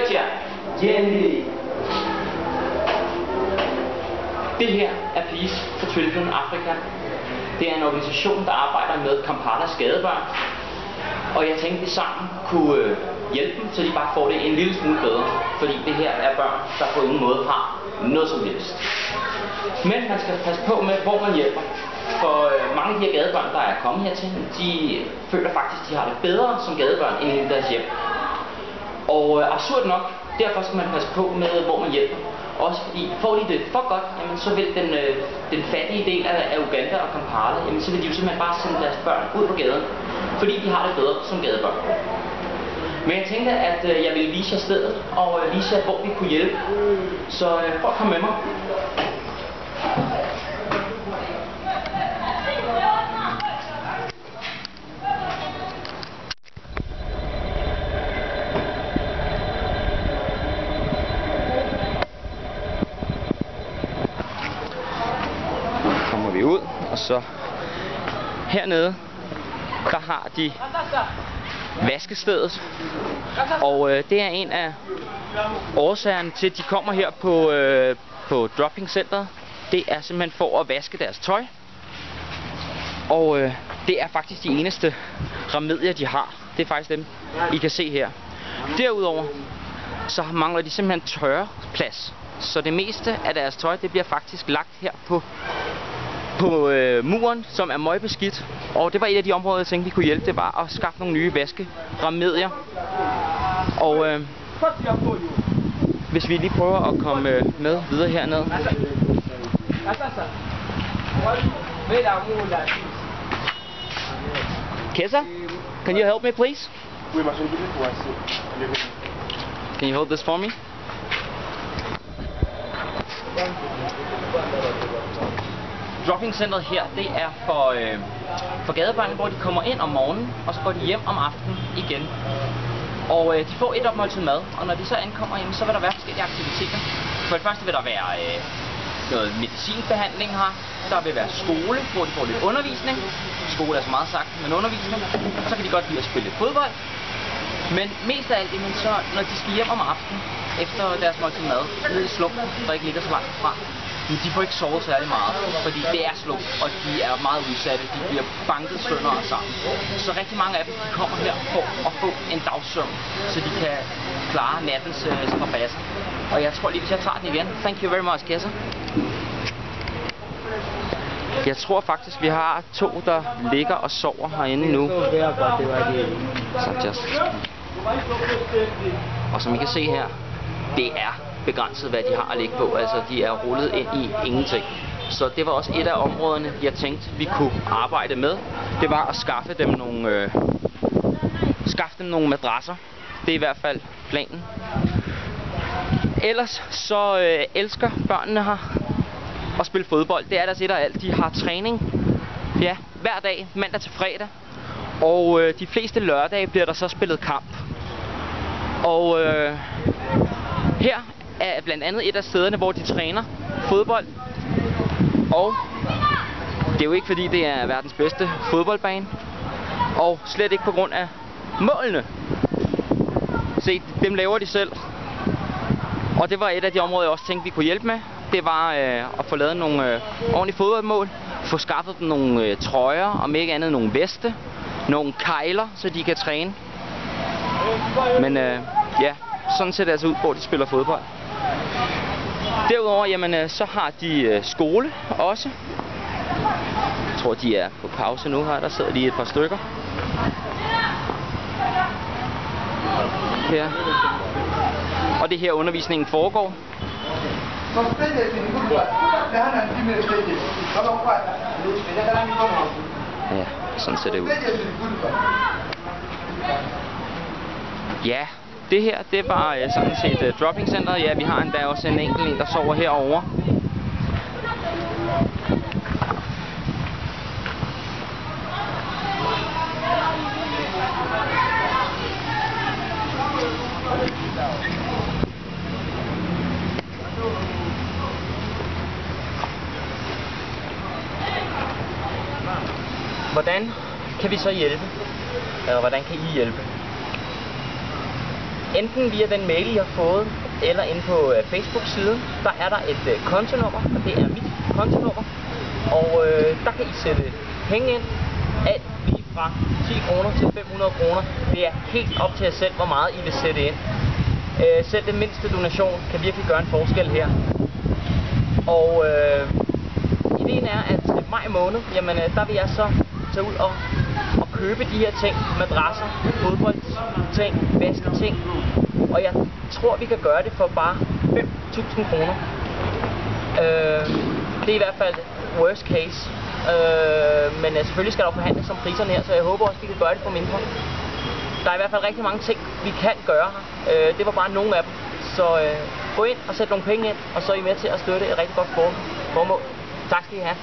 Gracias. Jenny. Det her er Peace for Children Africa. Det er en organisation, der arbejder med Kampalas gadebørn. Og jeg tænkte, at vi sammen kunne hjælpe dem, så de bare får det en lille smule bedre. Fordi det her er børn, der på ingen måde har noget som helst. Men man skal passe på med, hvor man hjælper. For mange af de her gadebørn, der er kommet hertil, de føler faktisk, at de har det bedre som gadebørn end i deres hjem. Og absurd nok, derfor skal man passe på med, hvor man hjælper. Også fordi, får de det for godt, jamen, så vil den fattige del af Uganda og Kampala, jamen, så vil de jo simpelthen bare sende deres børn ud på gaden. Fordi de har det bedre som gadebørn. Men jeg tænkte, at jeg ville vise jer stedet, og vise jer, hvor vi kunne hjælpe. Så prøv at komme med mig. Vi ud, og så hernede, der har de vaskestedet, og det er en af årsagerne til, at de kommer her på droppingcenteret. Det er simpelthen for at vaske deres tøj, og det er faktisk de eneste remedier, de har. Det er faktisk dem, I kan se her. Derudover, så mangler de simpelthen tørreplads, så det meste af deres tøj, det bliver faktisk lagt her på muren, som er møgbeskidt. Og det var et af de områder, jeg tænkte, vi kunne hjælpe. Det var at skaffe nogle nye vaskeremedier. Og hvis vi lige prøver at komme med videre herned. Kessa, can you help me please? Can you hold this for me? Droppingcenteret her, det er for gadebørn, hvor de kommer ind om morgenen, og så går de hjem om aftenen igen. Og de får et opmåltid mad, og når de så ankommer hjem, så vil der være forskellige aktiviteter. For det første vil der være noget medicinbehandling her. Der vil være skole, hvor de får lidt undervisning. Skole er så meget sagt, men undervisning. Så kan de godt lide at spille fodbold. Men mest af alt, så når de skal hjem om aftenen, efter deres måltid mad, nede i slumpen, der ikke ligger så langt fra, de får ikke sovet særlig meget, fordi det er slump, og de er meget udsatte. De bliver banket sønder og sammen. Så rigtig mange af dem, de kommer her for at få en dagssøvn, så de kan klare nattens strabasser. Og jeg tror lige, hvis jeg tager den igen. Thank you very much, Kessa. Jeg tror faktisk, vi har 2, der ligger og sover herinde nu. Så just. Og som I kan se her, det er begrænset, hvad de har at ligge på. Altså, de er rullet ind i ingenting. Så det var også et af områderne, jeg tænkte, vi kunne arbejde med. Det var at skaffe dem nogle madrasser. Det er i hvert fald planen. Ellers så elsker børnene her at spille fodbold. Det er deres et og alt. De har træning hver dag, mandag til fredag. Og de fleste lørdage bliver der så spillet kamp. Og her er blandt andet et af stederne, hvor de træner fodbold. Og det er jo ikke fordi det er verdens bedste fodboldbane. Og slet ikke på grund af målene. Se, dem laver de selv. Og det var et af de områder, jeg også tænkte, vi kunne hjælpe med. Det var at få lavet nogle ordentlige fodboldmål. Få skaffet dem nogle trøjer, om ikke andet nogle veste. Nogle kejler, så de kan træne. Men ja, sådan ser det altså ud, hvor de spiller fodbold. Derudover, jamen, så har de skole også. Jeg tror, de er på pause nu her. Der sidder lige et par stykker. Her. Og det her undervisningen foregår. Ja, sådan ser det ud. Ja, det her, det var sådan set droppingcenteret. Ja, vi har endda også en enkelt der sover herovre. Hvordan kan vi så hjælpe? Eller hvordan kan I hjælpe? enten via den mail, I har fået, eller inde på Facebook-siden, der er der et kontonummer, og det er mit kontonummer. Og der kan I sætte penge ind, alt lige fra 10 kroner til 500 kroner. Det er helt op til jer selv, hvor meget I vil sætte ind. Selv den mindste donation kan virkelig gøre en forskel her. Og ideen er, at til maj måned, jamen, der vil jeg så tage ud og købe de her ting, madrasser, fodboldting, vasketing. Og jeg tror, vi kan gøre det for bare 5.000 kroner. Det er i hvert fald worst case. Men selvfølgelig skal der jo forhandles om priserne her, så jeg håber også, vi kan gøre det for mindre. Der er i hvert fald rigtig mange ting, vi kan gøre her. Det var bare nogle af dem. Så gå ind og sæt nogle penge ind, og så er I med til at støtte et rigtig godt formål. Tak skal I have.